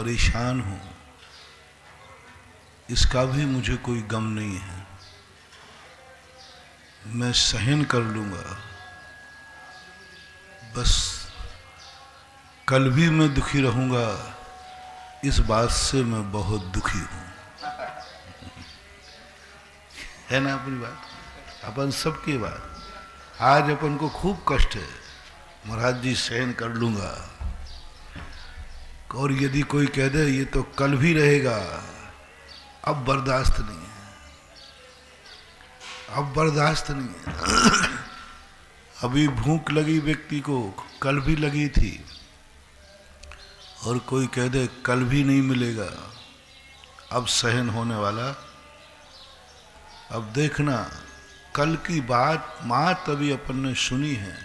परेशान हूँ, इसका भी मुझे कोई गम नहीं है। मैं सहन कर लूँगा, बस कल भी मैं दुखी रहूँगा, इस बात से मैं बहुत दुखी हूँ। है ना अपनी बात, अपन सबकी बात। आज अपन को खूब कष्ट है, महाराज जी सहन कर लूँगा, और यदि कोई कह दे ये तो कल भी रहेगा, अब बर्दाश्त नहीं है, अब बर्दाश्त नहीं है। अभी भूख लगी व्यक्ति को, कल भी लगी थी, और कोई कह दे कल भी नहीं मिलेगा, अब सहन होने वाला। अब देखना, कल की बात मात अभी अपन ने सुनी है,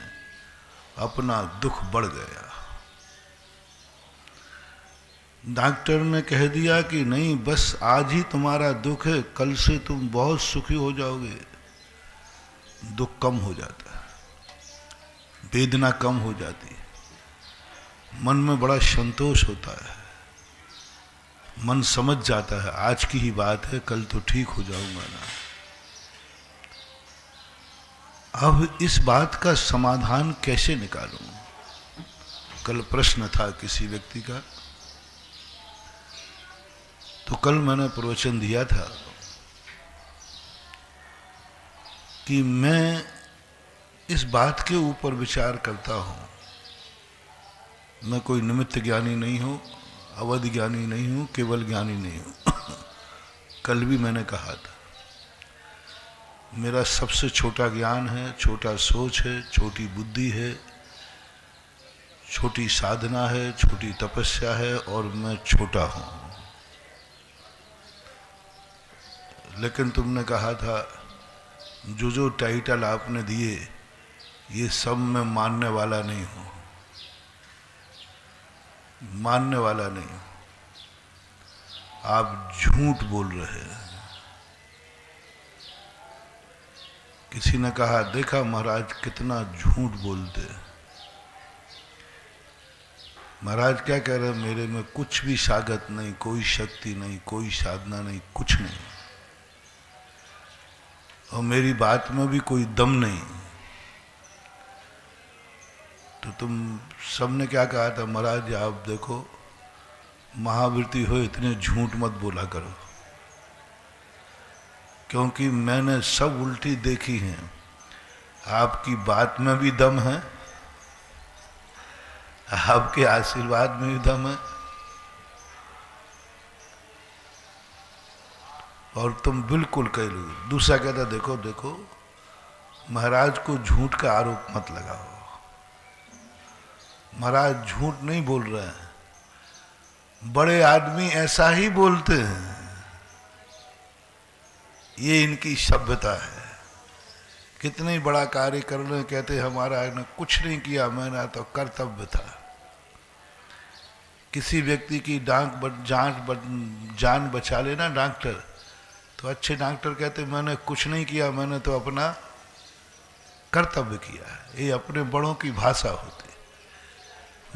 अपना दुख बढ़ गया। डॉक्टर ने कह दिया कि नहीं, बस आज ही तुम्हारा दुख है, कल से तुम बहुत सुखी हो जाओगे। दुख कम हो जाता है, वेदना कम हो जाती है, मन में बड़ा संतोष होता है, मन समझ जाता है आज की ही बात है, कल तो ठीक हो जाऊंगा ना। अब इस बात का समाधान कैसे निकालूं? कल प्रश्न था किसी व्यक्ति का, तो कल मैंने प्रवचन दिया था कि मैं इस बात के ऊपर विचार करता हूं, मैं कोई निमित्त ज्ञानी नहीं हूं, अवध ज्ञानी नहीं हूं, केवल ज्ञानी नहीं हूं। कल भी मैंने कहा था, मेरा सबसे छोटा ज्ञान है, छोटा सोच है, छोटी बुद्धि है, छोटी साधना है, छोटी तपस्या है, और मैं छोटा हूं। लेकिन तुमने कहा था जो जो टाइटल आपने दिए ये सब मैं मानने वाला नहीं हूं, मानने वाला नहीं हूं, आप झूठ बोल रहे हैं। किसी ने कहा देखा महाराज कितना झूठ बोलते हैं। महाराज क्या कह रहे हैं, मेरे में कुछ भी सागत नहीं, कोई शक्ति नहीं, कोई साधना नहीं, कुछ नहीं, और मेरी बात में भी कोई दम नहीं। तो तुम सबने क्या कहा था, महाराज आप देखो महावृत्ति हो, इतने झूठ मत बोला करो, क्योंकि मैंने सब उल्टी देखी हैं। आपकी बात में भी दम है, आपके आशीर्वाद में भी दम है, और तुम बिल्कुल कह लो। दूसरा कहता देखो देखो महाराज को झूठ का आरोप मत लगाओ, महाराज झूठ नहीं बोल रहे हैं, बड़े आदमी ऐसा ही बोलते हैं, ये इनकी सभ्यता है। कितने ही बड़ा कार्य कर रहे कहते हमारा ने कुछ नहीं किया, मैंने तो कर्तव्य था। किसी व्यक्ति की जान बचा लेना डॉक्टर, तो अच्छे डॉक्टर कहते मैंने कुछ नहीं किया, मैंने तो अपना कर्तव्य किया है। ये अपने बड़ों की भाषा होती है।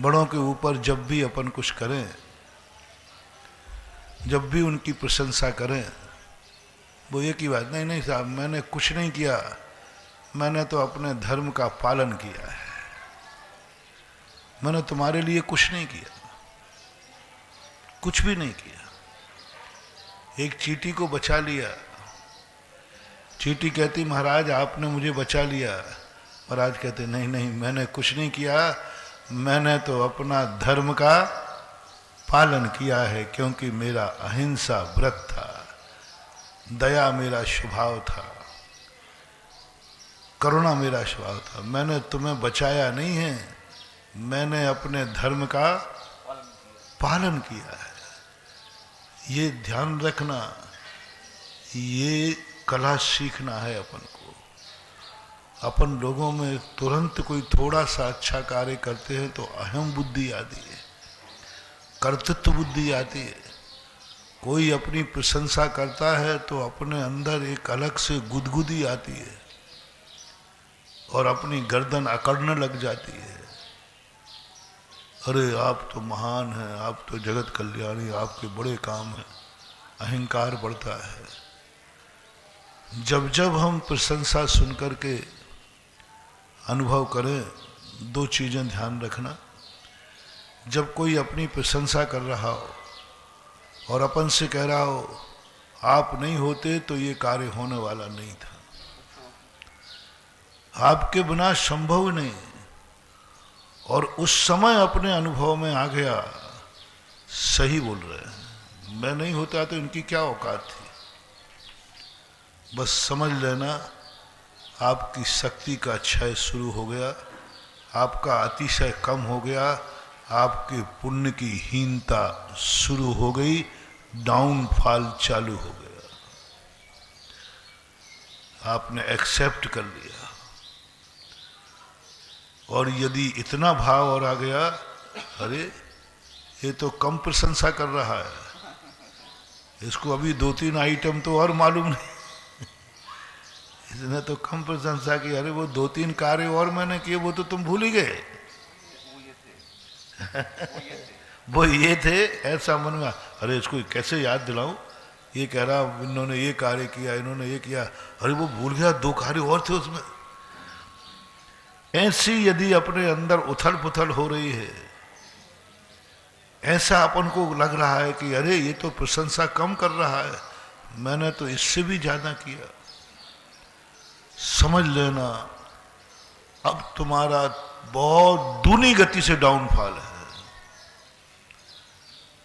बड़ों के ऊपर जब भी अपन कुछ करें, जब भी उनकी प्रशंसा करें, वो ये की बात नहीं नहीं साहब मैंने कुछ नहीं किया, मैंने तो अपने धर्म का पालन किया है, मैंने तुम्हारे लिए कुछ नहीं किया, कुछ भी नहीं किया। एक चींटी को बचा लिया, चींटी कहती महाराज आपने मुझे बचा लिया। महाराज कहते नहीं नहीं मैंने कुछ नहीं किया, मैंने तो अपना धर्म का पालन किया है, क्योंकि मेरा अहिंसा व्रत था, दया मेरा स्वभाव था, करुणा मेरा स्वभाव था। मैंने तुम्हें बचाया नहीं है, मैंने अपने धर्म का पालन किया है। ये ध्यान रखना, ये कला सीखना है अपन को। अपन लोगों में तुरंत कोई थोड़ा सा अच्छा कार्य करते हैं तो अहम बुद्धि आती है, कर्तृत्व बुद्धि आती है। कोई अपनी प्रशंसा करता है तो अपने अंदर एक अलग से गुदगुदी आती है और अपनी गर्दन अकड़ने लग जाती है। अरे आप तो महान हैं, आप तो जगत कल्याणी, आपके बड़े काम हैं, अहंकार बढ़ता है। जब जब हम प्रशंसा सुनकर के अनुभव करें, दो चीजें ध्यान रखना। जब कोई अपनी प्रशंसा कर रहा हो और अपन से कह रहा हो आप नहीं होते तो ये कार्य होने वाला नहीं था, आपके बिना संभव नहीं, और उस समय अपने अनुभव में आ गया सही बोल रहे हैं, मैं नहीं होता तो इनकी क्या औकात थी। बस समझ लेना आपकी शक्ति का क्षय शुरू हो गया, आपका अतिशय कम हो गया, आपके पुण्य की हीनता शुरू हो गई, डाउनफॉल चालू हो गया, आपने एक्सेप्ट कर लिया। और यदि इतना भाव और आ गया, अरे ये तो कम प्रशंसा कर रहा है, इसको अभी 2-3 आइटम तो और मालूम नहीं, इसने तो कम प्रशंसा की, अरे वो 2-3 कार्य और मैंने किए वो तो तुम भूल ही गए। वो ये थे, ऐसा मन में, अरे इसको कैसे याद दिलाऊं, ये कह रहा इन्होंने ये कार्य किया, इन्होंने ये किया, अरे वो भूल गया 2 कार्य और थे उसमें। ऐसी यदि अपने अंदर उथल पुथल हो रही है, ऐसा अपन को लग रहा है कि अरे ये तो प्रशंसा कम कर रहा है, मैंने तो इससे भी ज्यादा किया, समझ लेना अब तुम्हारा बहुत दूनी गति से डाउनफॉल है।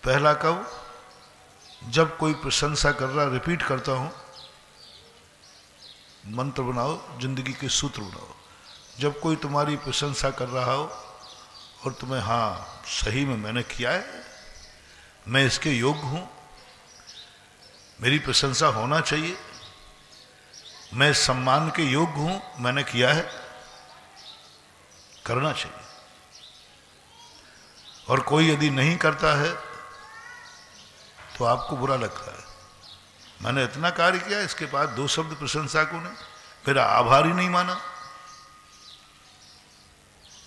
पहला कब, जब कोई प्रशंसा कर रहा, रिपीट करता हूं, मंत्र बनाओ, जिंदगी के सूत्र बनाओ। जब कोई तुम्हारी प्रशंसा कर रहा हो और तुम्हें, हाँ सही में मैंने किया है, मैं इसके योग्य हूं, मेरी प्रशंसा होना चाहिए, मैं सम्मान के योग्य हूं, मैंने किया है, करना चाहिए। और कोई यदि नहीं करता है तो आपको बुरा लगता है, मैंने इतना कार्य किया, इसके बाद 2 शब्द प्रशंसा को नहीं, मेरा आभार ही नहीं माना,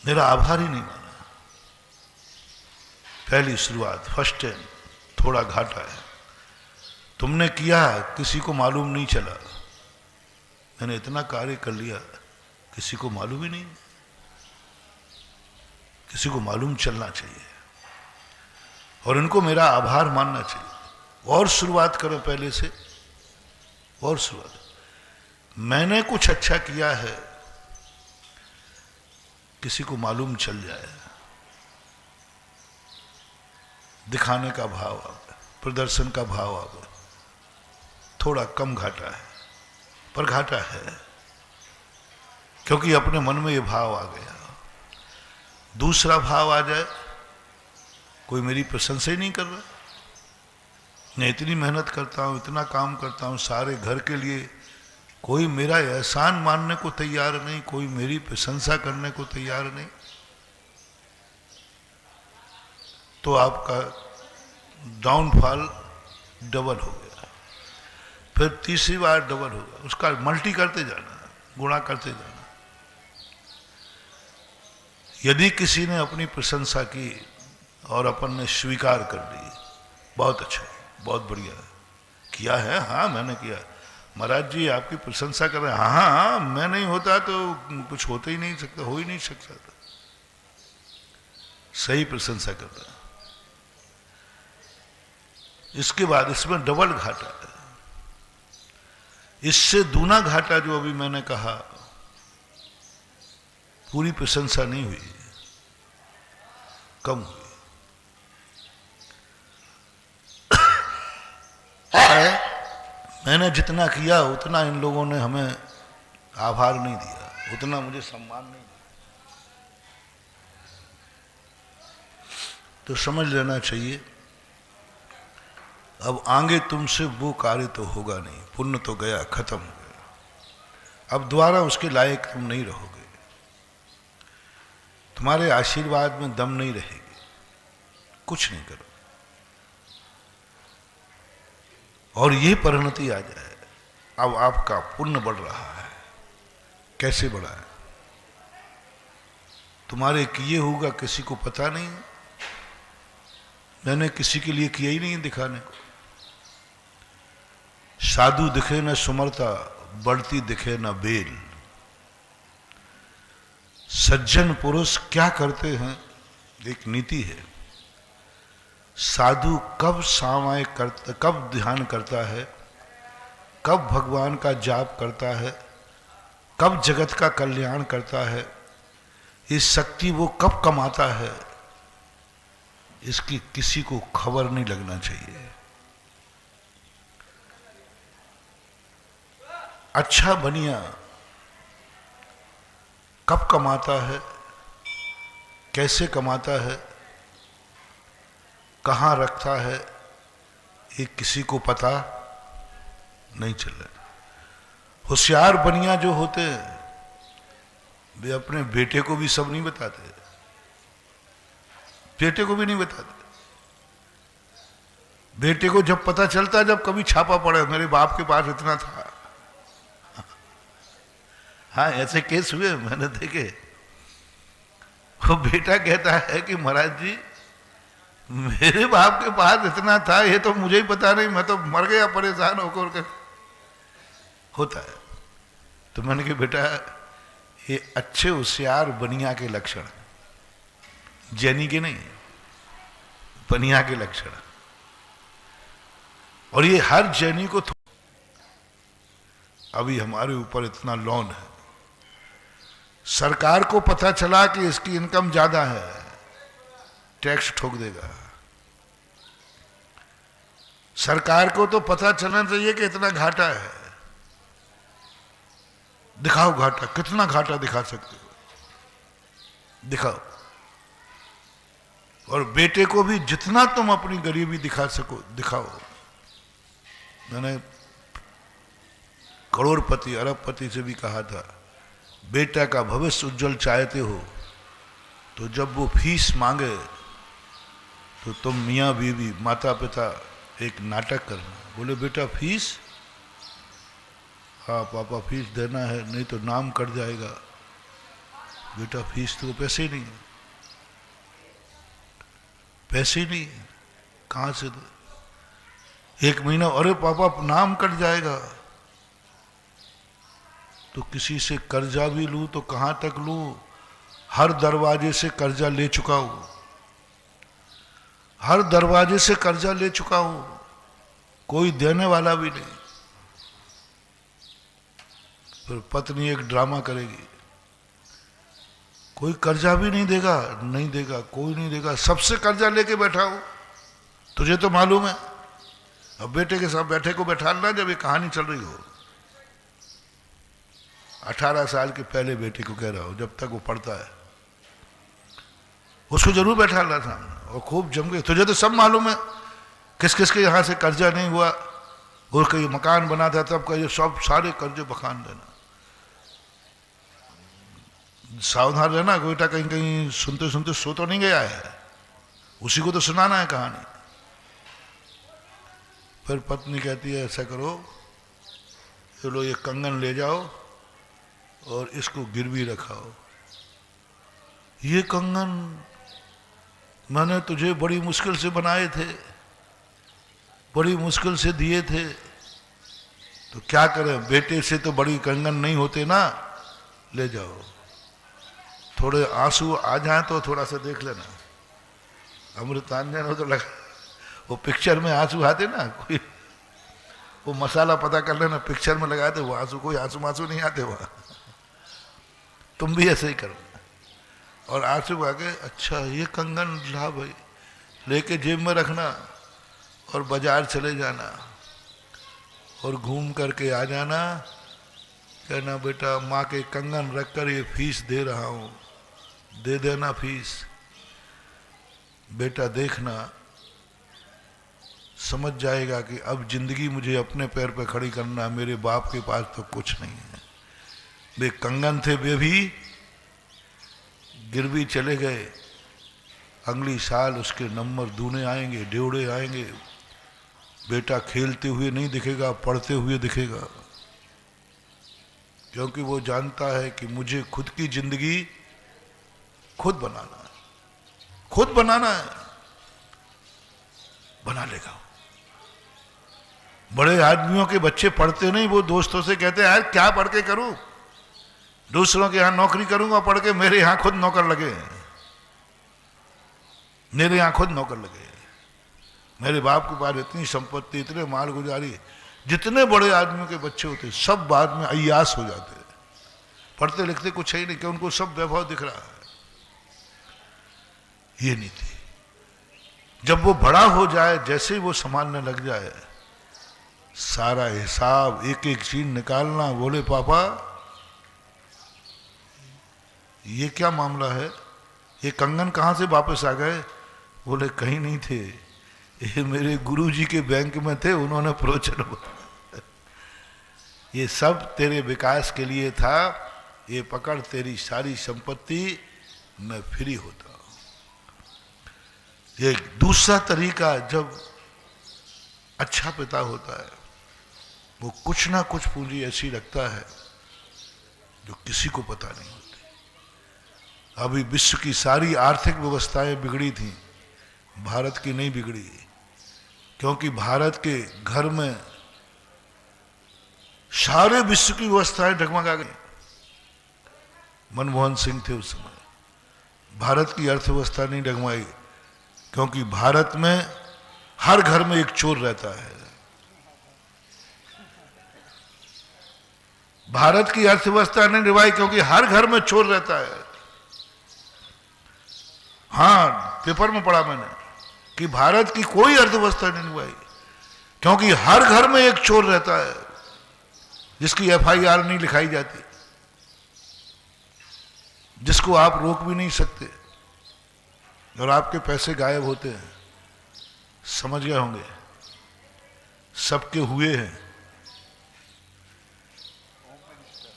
मेरा आभार ही नहीं माना। पहली शुरुआत, फर्स्ट टाइम थोड़ा घाटा है, तुमने किया किसी को मालूम नहीं चला, मैंने इतना कार्य कर लिया किसी को मालूम ही नहीं, किसी को मालूम चलना चाहिए और इनको मेरा आभार मानना चाहिए। और शुरुआत करो पहले से, और शुरुआत, मैंने कुछ अच्छा किया है, किसी को मालूम चल जाए, दिखाने का भाव आ गया, प्रदर्शन का भाव आ गया, थोड़ा कम घाटा है, पर घाटा है, क्योंकि अपने मन में ये भाव आ गया। दूसरा भाव आ जाए, कोई मेरी प्रशंसा ही नहीं कर रहा, मैं इतनी मेहनत करता हूं, इतना काम करता हूं सारे घर के लिए, कोई मेरा एहसान मानने को तैयार नहीं, कोई मेरी प्रशंसा करने को तैयार नहीं, तो आपका डाउनफॉल डबल हो गया। फिर तीसरी बार डबल हो गया, उसका मल्टी करते जाना, गुणा करते जाना। यदि किसी ने अपनी प्रशंसा की और अपन ने स्वीकार कर ली, बहुत अच्छा है, बहुत बढ़िया है, किया है, हाँ मैंने किया, महाराज जी आपकी प्रशंसा कर रहे हैं, हाँ हाँ मैं नहीं होता तो कुछ होता ही नहीं सकता, हो ही नहीं सकता था, सही प्रशंसा कर रहा है। इसके बाद इसमें डबल घाटा है, इससे दूना घाटा जो अभी मैंने कहा, पूरी प्रशंसा नहीं हुई, कम हुई। मैंने जितना किया उतना इन लोगों ने हमें आभार नहीं दिया, उतना मुझे सम्मान नहीं दिया, तो समझ लेना चाहिए अब आगे तुमसे वो कार्य तो होगा नहीं, पुण्य तो गया, खत्म हो गया, अब दोबारा उसके लायक तुम नहीं रहोगे, तुम्हारे आशीर्वाद में दम नहीं रहेगी, कुछ नहीं करो। और ये परिणति आ जाए, अब आपका पुण्य बढ़ रहा है, कैसे बढ़ा है, तुम्हारे किए होगा किसी को पता नहीं, मैंने किसी के लिए किया ही नहीं दिखाने को। साधु दिखे न सुमरता, बढ़ती दिखे न बेल। सज्जन पुरुष क्या करते हैं, एक नीति है। साधु कब सामाय करता, कब ध्यान करता है, कब भगवान का जाप करता है, कब जगत का कल्याण करता है, ये शक्ति वो कब कमाता है, इसकी किसी को खबर नहीं लगना चाहिए। अच्छा बनिया कब कमाता है, कैसे कमाता है, कहाँ रखता है, ये किसी को पता नहीं चल रहा। होशियार बनिया जो होते हैं वे अपने बेटे को भी सब नहीं बताते, बेटे को भी नहीं बताते। बेटे को जब पता चलता, जब कभी छापा पड़े मेरे बाप के पास इतना था। हाँ, ऐसे केस हुए मैंने देखे। वो बेटा कहता है कि महाराज जी मेरे बाप के पास इतना था, ये तो मुझे ही पता नहीं, मैं तो मर गया परेशान होकर। होता है। तो मैंने कहा बेटा ये अच्छे होशियार बनिया के लक्षण, जैनी के नहीं, बनिया के लक्षण। और ये हर जैनी को अभी हमारे ऊपर इतना लोन है, सरकार को पता चला कि इसकी इनकम ज्यादा है, टैक्स ठोक देगा। सरकार को तो पता चलना चाहिए कि इतना घाटा है, दिखाओ घाटा, कितना घाटा दिखा सकते हो, दिखाओ। और बेटे को भी जितना तुम अपनी गरीबी दिखा सको दिखाओ। मैंने करोड़पति अरबपति से भी कहा था, बेटा का भविष्य उज्जवल चाहते हो तो जब वो फीस मांगे तो तुम मियाँ बीवी माता पिता एक नाटक करना। बोले बेटा फीस, हाँ पापा फीस देना है, नहीं तो नाम कट जाएगा। बेटा फीस तो पैसे ही नहीं है, पैसे ही नहीं है, कहाँ से दे? एक महीना, अरे पापा नाम कट जाएगा। तो किसी से कर्जा भी लूं तो कहां तक लूं, हर दरवाजे से कर्जा ले चुका हूं, हर दरवाजे से कर्जा ले चुका हूं, कोई देने वाला भी नहीं। फिर पत्नी एक ड्रामा करेगी, कोई कर्जा भी नहीं देगा, नहीं देगा, कोई नहीं देगा, सबसे कर्जा लेके बैठा हूं, तुझे तो मालूम है। अब बेटे के साथ बैठे को बैठाना जब ये कहानी चल रही हो। 18 साल के पहले बेटे को कह रहा हो, जब तक वो पढ़ता है उसको जरूर बैठाना था और खूब जम गए। तुझे तो सब मालूम है किस किस के यहां से कर्जा नहीं हुआ, और कहीं मकान बना था तब का, ये सब सारे कर्जे बखान देना। सावधान रहना बेटा, कहीं कहीं सुनते सुनते सो तो नहीं गया है, उसी को तो सुनाना है कहानी। फिर पत्नी कहती है ऐसा करो, चलो ये कंगन ले जाओ और इसको गिरवी रखाओ। ये कंगन मैंने तुझे बड़ी मुश्किल से बनाए थे, बड़ी मुश्किल से दिए थे, तो क्या करें, बेटे से तो बड़ी कंगन नहीं होते ना, ले जाओ। थोड़े आंसू आ जाए तो थोड़ा सा देख लेना। अमृतांजन हो तो लगा, वो पिक्चर में आंसू आते ना, कोई वो मसाला पता कर लेना, पिक्चर में लगाते वो आंसू, कोई आंसू मांसू नहीं आते वहां। तुम भी ऐसे ही करो। और आंसू आगे, अच्छा ये कंगन ला भाई, लेके जेब में रखना और बाजार चले जाना और घूम करके आ जाना, कहना बेटा माँ के कंगन रखकर ये फीस दे रहा हूँ, दे देना फीस। बेटा देखना समझ जाएगा कि अब जिंदगी मुझे अपने पैर पे खड़ी करना, मेरे बाप के पास तो कुछ नहीं है। वे कंगन थे, वे भी गिरवी चले गए। अगली साल उसके नंबर दूने आएंगे, डेवड़े आएंगे। बेटा खेलते हुए नहीं दिखेगा, पढ़ते हुए दिखेगा, क्योंकि वो जानता है कि मुझे खुद की जिंदगी खुद बनाना है, खुद बनाना है। बना लेगा। बड़े आदमियों के बच्चे पढ़ते नहीं, वो दोस्तों से कहते हैं यार क्या पढ़ के करूं, दूसरों के यहां नौकरी करूंगा पढ़ के, मेरे यहां खुद नौकर लगे, मेरे यहां खुद नौकर लगे। मेरे बाप के पास इतनी संपत्ति, इतने माल गुजारी, जितने बड़े आदमियों के बच्चे होते सब बाद में अय्यास हो जाते, पढ़ते लिखते कुछ है ही नहीं, कि उनको सब वैभव दिख रहा है। ये नहीं थी। जब वो बड़ा हो जाए, जैसे ही वो संभालने लग जाए, सारा हिसाब एक एक चीज निकालना, बोले पापा ये क्या मामला है, ये कंगन कहां से वापस आ गए? बोले कहीं नहीं थे, ये मेरे गुरुजी के बैंक में थे, उन्होंने प्रवचन ये सब तेरे विकास के लिए था, ये पकड़ तेरी सारी संपत्ति, मैं फ्री होता हूं। एक दूसरा तरीका, जब अच्छा पिता होता है वो कुछ ना कुछ पूंजी ऐसी रखता है जो किसी को पता नहीं होती। अभी विश्व की सारी आर्थिक व्यवस्थाएं बिगड़ी थी, भारत की नहीं बिगड़ी, क्योंकि भारत के घर में सारे विश्व की व्यवस्थाएं डगमगा गई। मनमोहन सिंह थे उस समय, भारत की अर्थव्यवस्था नहीं डगमगाई, क्योंकि भारत में हर घर में एक चोर रहता है। भारत की अर्थव्यवस्था नहीं डगमगाई क्योंकि हर घर में चोर रहता है। हां, पेपर में पढ़ा मैंने कि भारत की कोई अर्थव्यवस्था नहीं डगमगाई क्योंकि हर घर में एक चोर रहता है जिसकी FIR नहीं लिखाई जाती, जिसको आप रोक भी नहीं सकते, और आपके पैसे गायब होते हैं। समझ गए होंगे, सबके हुए हैं।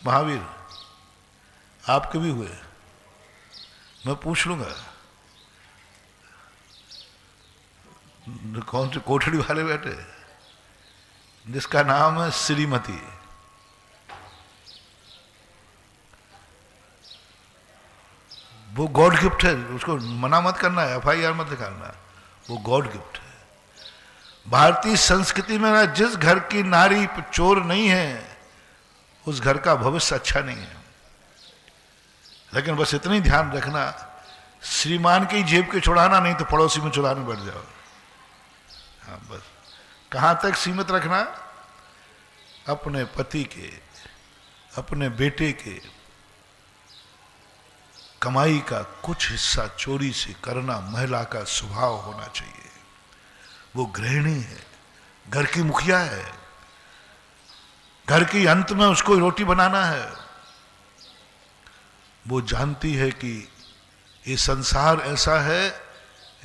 महावीर आपके भी हुए, मैं पूछ लूंगा कौन से कोठड़ी वाले बैठे, जिसका नाम है श्रीमती, वो गॉड गिफ्ट है, उसको मना मत करना है, FIR मत निकालना, वो गॉड गिफ्ट है। भारतीय संस्कृति में ना, जिस घर की नारी चोर नहीं है उस घर का भविष्य अच्छा नहीं है। लेकिन बस इतनी ध्यान रखना, श्रीमान की जेब के छुड़ाना, नहीं तो पड़ोसी में चुराने बैठ जाओ। हाँ, बस कहां तक सीमित रखना, अपने पति के, अपने बेटे के कमाई का कुछ हिस्सा चोरी से करना महिला का स्वभाव होना चाहिए। वो गृहिणी है, घर की मुखिया है, घर के अंत में उसको रोटी बनाना है। वो जानती है कि ये संसार ऐसा है,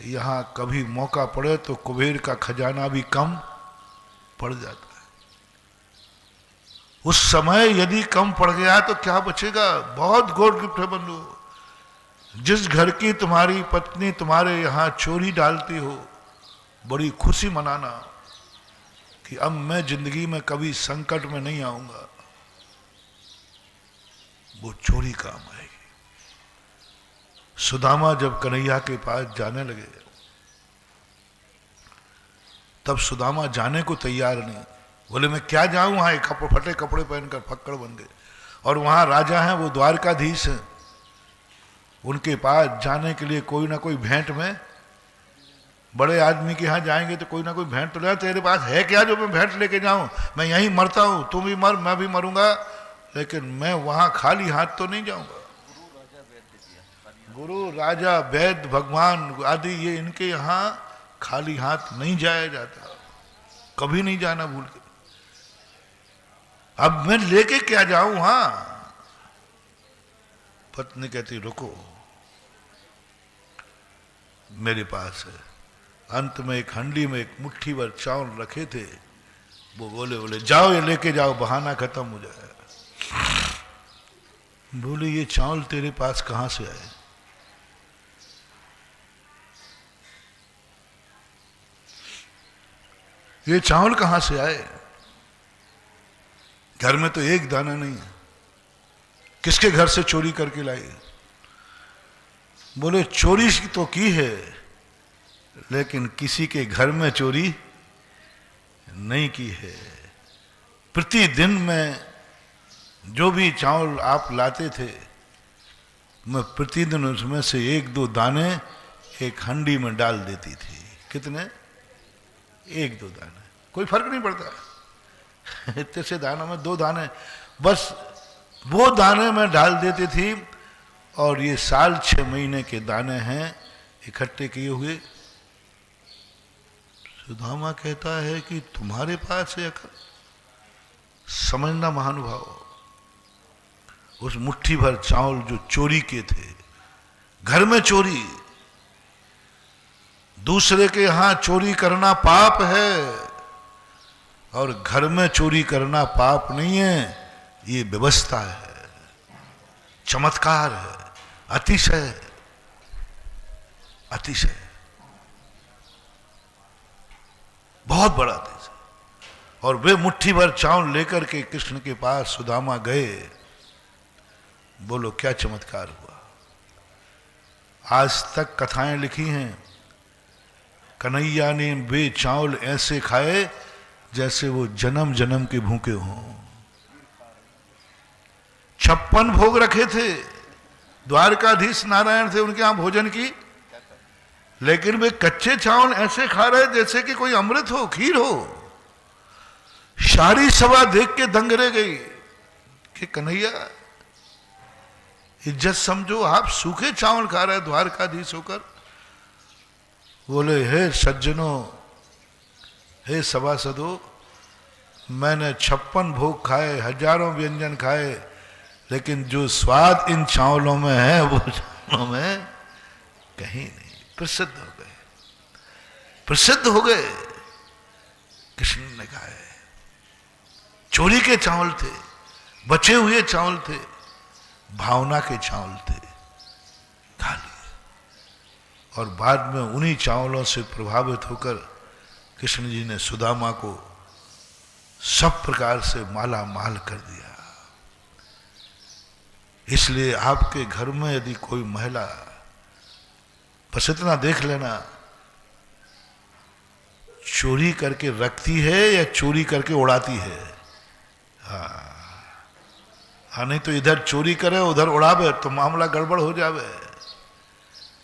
यहां कभी मौका पड़े तो कुबेर का खजाना भी कम पड़ जाता है। उस समय यदि कम पड़ गया तो क्या बचेगा? बहुत गॉड गिफ्ट है बंधु। जिस घर की तुम्हारी पत्नी तुम्हारे यहां चोरी डालती हो, बड़ी खुशी मनाना कि अब मैं जिंदगी में कभी संकट में नहीं आऊंगा, वो चोरी काम आएगी। सुदामा जब कन्हैया के पास जाने लगे, तब सुदामा जाने को तैयार नहीं, बोले मैं क्या जाऊं, वहां एक फटे कपड़े पहनकर फक्कड़ बन गए, और वहां राजा हैं, वो द्वारकाधीश हैं, उनके पास जाने के लिए कोई ना कोई भेंट में, बड़े आदमी के यहां जाएंगे तो कोई ना कोई भेंट तो ले, तेरे पास है क्या जो मैं भेंट लेके जाऊं? मैं यहीं मरता हूं, तुम भी मर, मैं भी मरूंगा, लेकिन मैं वहां खाली हाथ तो नहीं जाऊंगा। गुरु राजा वैद्य भगवान आदि, ये इनके यहां खाली हाथ नहीं जाया जाता, कभी नहीं जाना भूल के। अब मैं लेके क्या जाऊं? हां, पत्नी कहती रुको, मेरे पास है। अंत में एक हंडी में एक मुट्ठी भर चावल रखे थे, वो बोले जाओ ये लेके जाओ, बहाना खत्म हो जाए। बोले ये चावल तेरे पास कहां से आए? ये चावल कहां से आए? घर में तो एक दाना नहीं है, किसके घर से चोरी करके लाई? बोले चोरी तो की है, लेकिन किसी के घर में चोरी नहीं की है। प्रतिदिन मैं जो भी चावल आप लाते थे, मैं प्रतिदिन उसमें से 1-2 दाने एक हंडी में डाल देती थी। कितने? 1-2 दाने, कोई फर्क नहीं पड़ता। इतने से दानों में 2 दाने, बस वो दाने में डाल देती थी। और ये साल 6 महीने के दाने हैं इकट्ठे किए हुए। सुदामा कहता है कि तुम्हारे पास है अकल? समझना महानुभाव, उस मुट्ठी भर चावल जो चोरी के थे, घर में चोरी, दूसरे के यहां चोरी करना पाप है और घर में चोरी करना पाप नहीं है। ये व्यवस्था है, चमत्कार है, अतिशय, अतिशय बहुत बड़ा देश। और वे मुट्ठी भर चावल लेकर के कृष्ण के पास सुदामा गए। बोलो क्या चमत्कार हुआ। आज तक कथाएं लिखी हैं, कन्हैया ने वे चावल ऐसे खाए जैसे वो जन्म जन्म के भूखे हों। 56 भोग रखे थे, द्वारकाधीश नारायण थे, उनके यहां भोजन की, लेकिन वे कच्चे चावल ऐसे खा रहे जैसे कि कोई अमृत हो, खीर हो। सारी सभा देख के दंग रह गई कि कन्हैया इज्जत समझो, आप सूखे चावल खा रहे द्वारकाधीश होकर। बोले हे सज्जनों, हे सभासदों, मैंने 56 भोग खाए, हजारों व्यंजन खाए, लेकिन जो स्वाद इन चावलों में है वो चावलों में कहीं नहीं। प्रसिद्ध हो गए, प्रसिद्ध हो गए। कृष्ण ने कहा है चोरी के चावल थे, बचे हुए चावल थे, भावना के चावल थे, खा लिए। और बाद में उन्हीं चावलों से प्रभावित होकर कृष्ण जी ने सुदामा को सब प्रकार से माला माल कर दिया। इसलिए आपके घर में यदि कोई महिला, बस इतना देख लेना, चोरी करके रखती है या चोरी करके उड़ाती है। हाँ, नहीं तो इधर चोरी करे उधर उड़ावे तो मामला गड़बड़ हो जावे।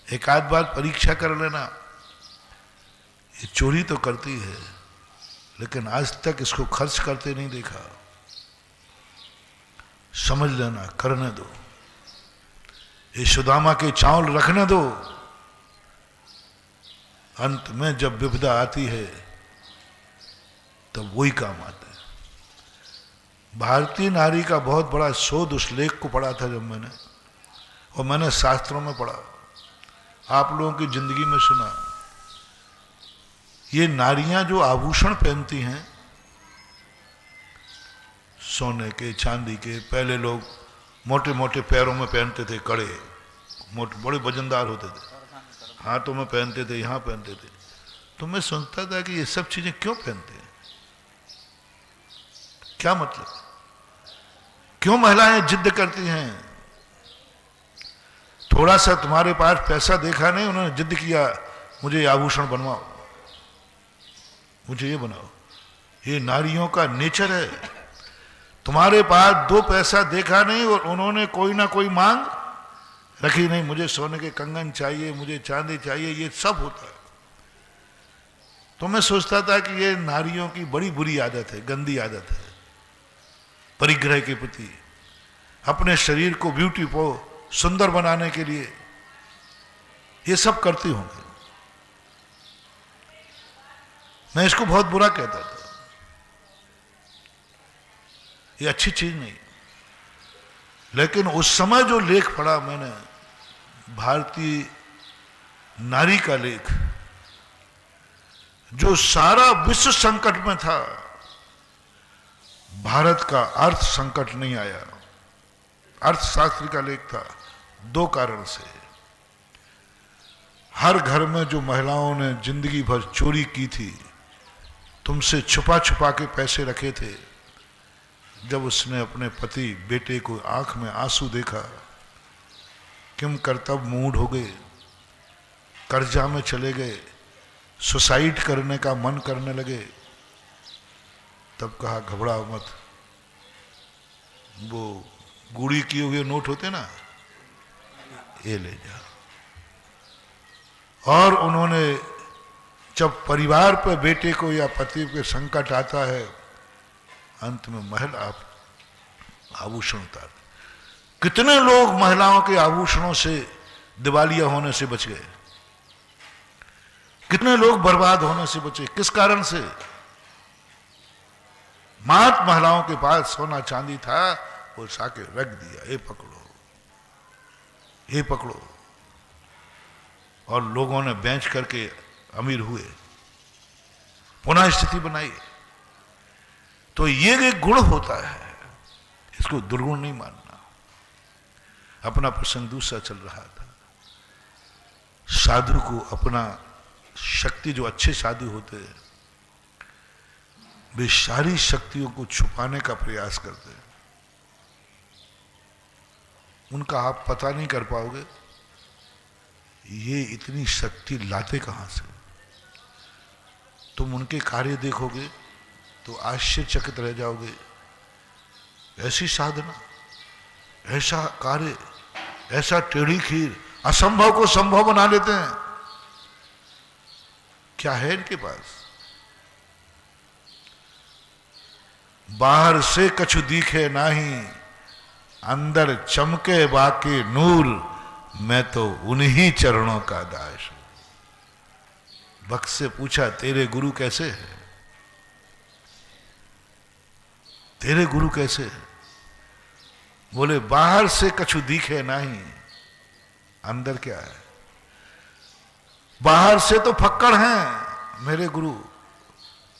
एक आध बार परीक्षा कर लेना। ये चोरी तो करती है, लेकिन आज तक इसको खर्च करते नहीं देखा। समझ लेना, करने दो। ये सुदामा के चावल रखने दो। अंत में जब विपदा आती है तब वही काम आता है। भारतीय नारी का बहुत बड़ा शोध उस लेख को पढ़ा था जब मैंने, और मैंने शास्त्रों में पढ़ा, आप लोगों की जिंदगी में सुना। ये नारियां जो आभूषण पहनती हैं, सोने के, चांदी के, पहले लोग मोटे मोटे पैरों में पहनते थे कड़े, मोटे बड़े वजनदार होते थे, हाथों में पहनते थे, यहां पहनते थे। तो मैं सोचता था कि ये सब चीजें क्यों पहनते हैं, क्या मतलब, क्यों महिलाएं जिद करती हैं। थोड़ा सा तुम्हारे पास पैसा देखा नहीं, उन्होंने जिद किया मुझे आभूषण बनवाओ, मुझे ये बनाओ। ये नारियों का नेचर है। तुम्हारे पास 2 पैसा देखा नहीं और उन्होंने कोई ना कोई मांग रखी नहीं, मुझे सोने के कंगन चाहिए, मुझे चांदी चाहिए, ये सब होता है। तो मैं सोचता था कि ये नारियों की बड़ी बुरी आदत है, गंदी आदत है, परिग्रह के प्रति, अपने शरीर को ब्यूटीफुल, सुंदर बनाने के लिए ये सब करती होंगी। मैं इसको बहुत बुरा कहता था, ये अच्छी चीज नहीं। लेकिन उस समय जो लेख पढ़ा मैंने, भारतीय नारी का लेख, जो सारा विश्व संकट में था, भारत का अर्थ संकट नहीं आया। अर्थशास्त्र का लेख था। 2 कारण से। हर घर में जो महिलाओं ने जिंदगी भर चोरी की थी, तुमसे छुपा छुपा के पैसे रखे थे, जब उसने अपने पति बेटे को आंख में आंसू देखा, किम कर्तव्य मूड हो गए, कर्जा में चले गए, सुसाइड करने का मन करने लगे, तब कहा घबराओ मत, वो गुड़ी किए हुए नोट होते ना, ये ले जाओ। और उन्होंने जब परिवार पर बेटे को या पति पे संकट आता है, अंत में महल आप आभूषण उतार। कितने लोग महिलाओं के आभूषणों से दिवालिया होने से बच गए, कितने लोग बर्बाद होने से बचे, किस कारण से? मात महिलाओं के पास सोना चांदी था, वो साके रख दिया, ये पकड़ो, ये पकड़ो, और लोगों ने बेच करके अमीर हुए, पुनः स्थिति बनाई। तो ये एक गुण होता है, इसको दुर्गुण नहीं मानना। अपना प्रसंग दूसरा चल रहा था। साधु को अपना शक्ति, जो अच्छे साधु होते हैं वे सारी शक्तियों को छुपाने का प्रयास करते हैं। उनका आप पता नहीं कर पाओगे ये इतनी शक्ति लाते कहां से। तुम उनके कार्य देखोगे तो आश्चर्यचकित रह जाओगे। ऐसी साधना, ऐसा कार्य, ऐसा टेढ़ी खीर, असंभव को संभव बना लेते हैं। क्या है इनके पास? बाहर से कछु दिखे नाही, अंदर चमके बाकी नूर, मैं तो उन्हीं चरणों का दास हूं। भक्त से पूछा तेरे गुरु कैसे है, तेरे गुरु कैसे है? बोले बाहर से कछु दिखे नहीं, अंदर क्या है? बाहर से तो फक्कड़ हैं मेरे गुरु,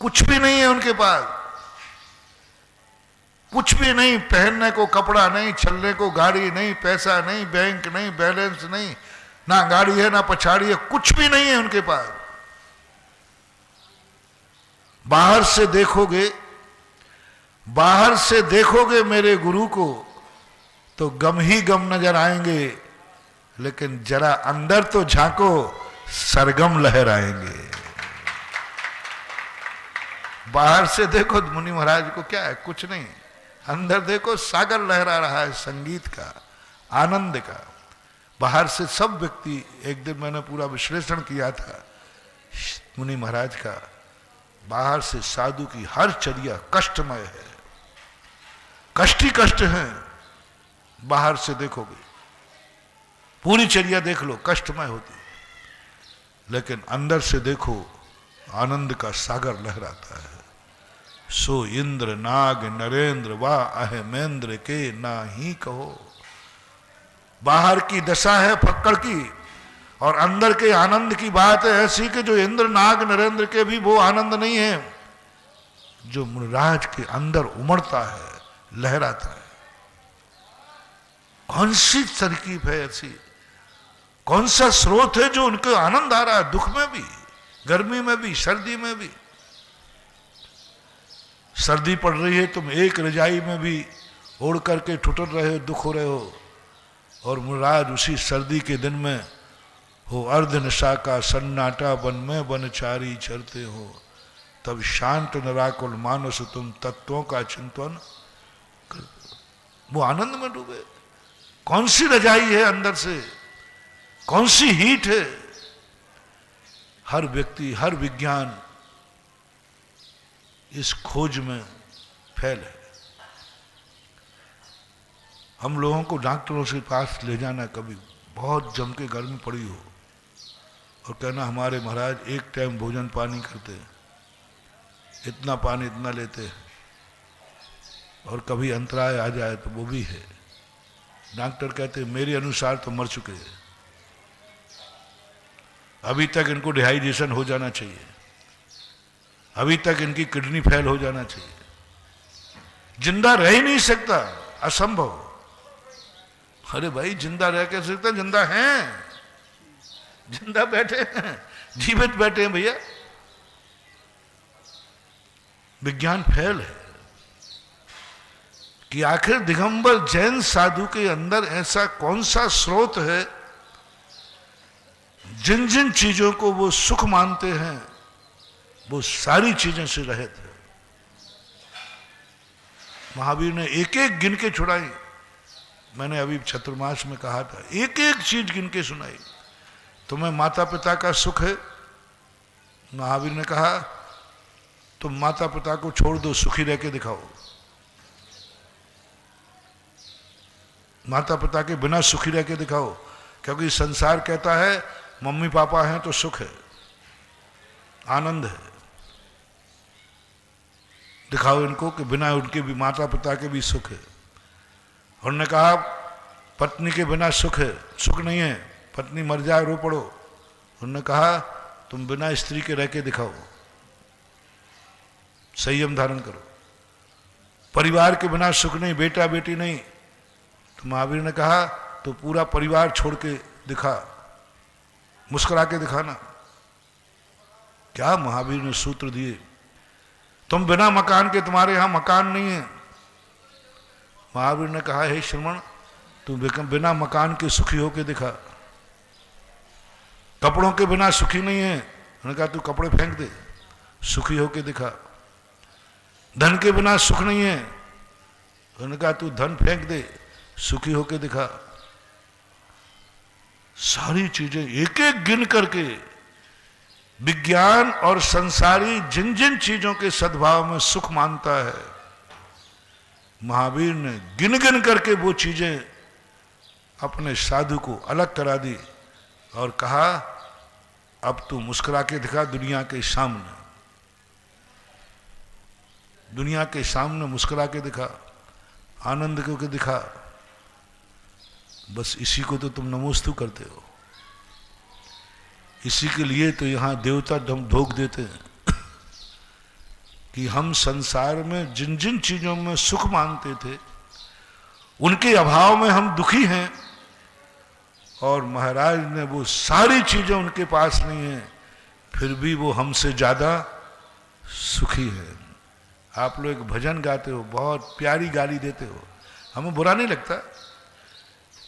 कुछ भी नहीं है उनके पास, कुछ भी नहीं, पहनने को कपड़ा नहीं, चलने को गाड़ी नहीं, पैसा नहीं, बैंक नहीं, बैलेंस नहीं, ना गाड़ी है ना पछाड़ी है, कुछ भी नहीं है उनके पास। बाहर से देखोगे, बाहर से देखोगे मेरे गुरु को तो गम ही गम नजर आएंगे, लेकिन जरा अंदर तो झांको, सरगम लहराएंगे। बाहर से देखो मुनि महाराज को क्या है, कुछ नहीं, अंदर देखो सागर लहरा रहा है संगीत का, आनंद का। बाहर से सब व्यक्ति, एक दिन मैंने पूरा विश्लेषण किया था मुनि महाराज का, बाहर से साधु की हर चर्या कष्टमय है, कष्ट ही कष्ट है। बाहर से देखोगे, पूरी चर्या देख लो कष्टमय होती, लेकिन अंदर से देखो आनंद का सागर लहराता है। सो इंद्र नाग नरेंद्र वा अहमेंद्र के ना ही कहो। बाहर की दशा है फक्कड़ की, और अंदर के आनंद की बात है ऐसी कि जो इंद्र नाग नरेंद्र के भी वो आनंद नहीं है जो मुनिराज के अंदर उमड़ता है, लहराता है। कौन सी तरकीब है ऐसी, कौन सा स्रोत है जो उनको आनंद आ रहा है, दुख में भी, गर्मी में भी, सर्दी में भी। सर्दी पड़ रही है, तुम एक रजाई में भी ओढ़ करके ठुठर रहे हो, दुख हो रहे हो, और मुनिराज उसी सर्दी के दिन में हो अर्ध नशा का सन्नाटा, वन में वनचारी चरते हो, तब शांत निराकुल मानस तुम तत्वों का चिंतन कर, वो आनंद में डूबे। कौन सी रजाई है अंदर से, कौन सी हीट है? हर व्यक्ति, हर विज्ञान इस खोज में फैल है। हम लोगों को डॉक्टरों के पास ले जाना, कभी बहुत जम के गर्मी पड़ी हो और कहना हमारे महाराज एक टाइम भोजन पानी करते, इतना पानी इतना लेते, और कभी अंतराय आ जाए तो वो भी है। डॉक्टर कहते मेरे अनुसार तो मर चुके हैं, अभी तक इनको डिहाइड्रेशन हो जाना चाहिए, अभी तक इनकी किडनी फेल हो जाना चाहिए, जिंदा रह ही नहीं सकता, असंभव। अरे भाई जिंदा रह कैसे सकता, जिंदा हैं, जिंदा बैठे हैं, जीवित बैठे हैं भैया। विज्ञान फेल है कि आखिर दिगंबर जैन साधु के अंदर ऐसा कौन सा स्रोत है जिन जिन चीजों को वो सुख मानते हैं वो सारी चीजें से रहित है। महावीर ने एक एक गिन के छुड़ाई। मैंने अभी चतुर्मास में कहा था, एक एक चीज गिन के सुनाई। तुम्हें माता पिता का सुख है, महावीर ने कहा तुम माता पिता को छोड़ दो, सुखी रह के दिखाओ। माता पिता के बिना सुखी रह के दिखाओ, क्योंकि संसार कहता है मम्मी पापा हैं तो सुख है, आनंद है। दिखाओ इनको कि बिना उनके भी, माता पिता के भी सुख है। उन्होंने कहा पत्नी के बिना सुख है, सुख नहीं है, पत्नी मर जाए रो पड़ो। उन्होंने कहा तुम बिना स्त्री के रह के दिखाओ, संयम धारण करो। परिवार के बिना सुख नहीं, बेटा बेटी नहीं। तो महावीर ने कहा तो पूरा परिवार छोड़ के दिखा, मुस्कुरा के दिखाना। क्या महावीर ने सूत्र दिए। तुम बिना मकान के, तुम्हारे यहां मकान नहीं है। महावीर ने कहा हे श्रमण, तू बिना मकान के सुखी होके दिखा। कपड़ों के बिना सुखी नहीं है। उन्होंने कहा तू कपड़े फेंक दे, सुखी होके दिखा। धन के बिना सुख नहीं है। उन्होंने कहा तू धन फेंक दे, सुखी होके दिखा। सारी चीजें एक एक गिन करके, विज्ञान और संसारी जिन जिन चीजों के सद्भाव में सुख मानता है, महावीर ने गिन गिन करके वो चीजें अपने साधु को अलग करा दी और कहा अब तू मुस्कुरा के दिखा दुनिया के सामने। दुनिया के सामने मुस्कुरा के दिखा, आनंद को के दिखा। बस इसी को तो तुम नमोस्तु करते हो। इसी के लिए तो यहां देवता दम धोख देते हैं कि हम संसार में जिन जिन चीजों में सुख मानते थे, उनके अभाव में हम दुखी हैं। और महाराज ने वो सारी चीजें उनके पास नहीं है, फिर भी वो हमसे ज्यादा सुखी है। आप लोग एक भजन गाते हो, बहुत प्यारी गाली देते हो, हमें बुरा नहीं लगता,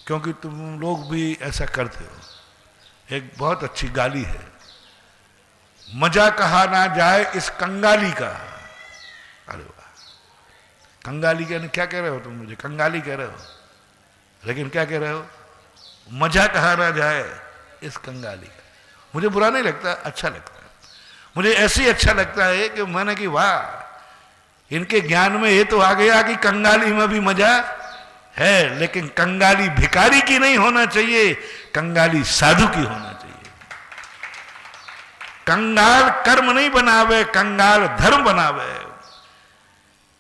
क्योंकि तुम लोग भी ऐसा करते हो। एक बहुत अच्छी गाली है, मजा कहा ना जाए इस कंगाली का। अरे वाह, कंगाली कहने क्या कह रहे हो तुम मुझे? कंगाली कह रहे हो, लेकिन क्या कह रहे हो? मजा कहा ना जाए इस कंगाली का। मुझे बुरा नहीं लगता, अच्छा लगता है। मुझे ऐसे ही अच्छा लगता है कि मैंने कि वाह, इनके ज्ञान में ये तो आ गया कि कंगाली में भी मजा है, लेकिन कंगाली भिखारी की नहीं होना चाहिए, कंगाली साधु की होना चाहिए। कंगाल कर्म नहीं बनावे, कंगाल धर्म बनावे।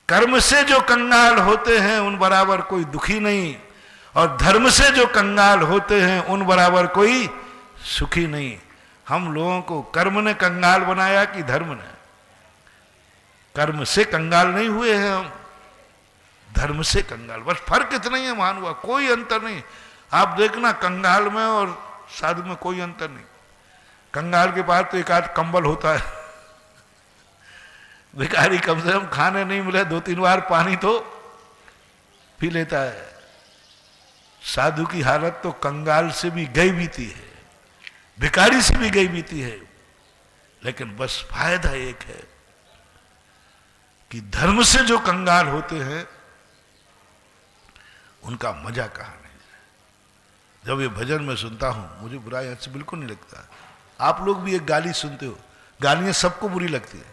कर्म से जो कंगाल होते हैं उन बराबर कोई दुखी नहीं, और धर्म से जो कंगाल होते हैं उन बराबर कोई सुखी नहीं। हम लोगों को कर्म ने कंगाल बनाया कि धर्म ने? कर्म से कंगाल नहीं हुए हैं हम, धर्म से कंगाल। बस फर्क इतना ही है महान हुआ, कोई अंतर नहीं। आप देखना कंगाल में और साधु में कोई अंतर नहीं। कंगाल के पास तो एक आध कंबल होता है, भिखारी कम से कम खाने नहीं मिले 2-3 बार पानी तो पी लेता है। साधु की हालत तो कंगाल से भी गई बीती है, भिखारी से भी गई बीती है। लेकिन बस फायदा एक है कि धर्म से जो कंगाल होते हैं उनका मजा कहाँ नहीं है। जब ये भजन में सुनता हूं, मुझे बुराई अच्छी बिल्कुल नहीं लगता। आप लोग भी एक गाली सुनते हो, गालियां सबको बुरी लगती है,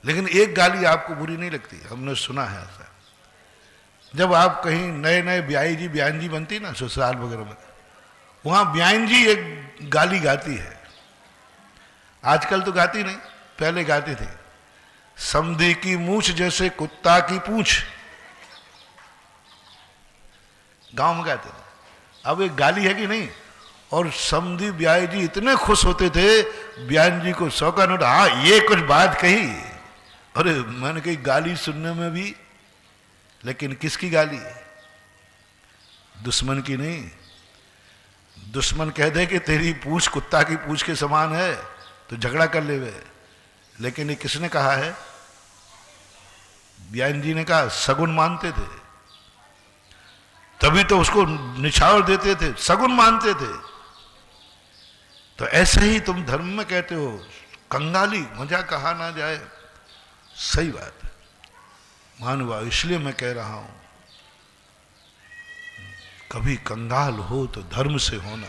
लेकिन एक गाली आपको बुरी नहीं लगती। हमने सुना है ऐसा, जब आप कहीं नए नए ब्याई जी बयान जी बनती ना ससुराल वगैरह में, वहां बयान जी एक गाली गाती है। आजकल तो गाती नहीं, पहले गाती थी। समधी की मूछ जैसे कुत्ता की पूंछ, गांव में गाते थे। अब एक गाली है कि नहीं? और समधी ब्याई जी इतने खुश होते थे, बयान जी को 100 का नोट, हाँ ये कुछ बात कही। अरे मैंने कही गाली सुनने में भी, लेकिन किसकी गाली? दुश्मन की नहीं। दुश्मन कह दे कि तेरी पूंछ कुत्ता की पूंछ के समान है तो झगड़ा कर ले वे, लेकिन ये किसने कहा है? बयान जी ने कहा। सगुन मानते थे, तभी तो उसको निछावर देते थे, सगुन मानते थे। तो ऐसे ही तुम धर्म में कहते हो कंगाली मजा कहा ना जाए, सही बात है मानवा, इसलिए मैं कह रहा हूं कभी कंगाल हो तो धर्म से होना।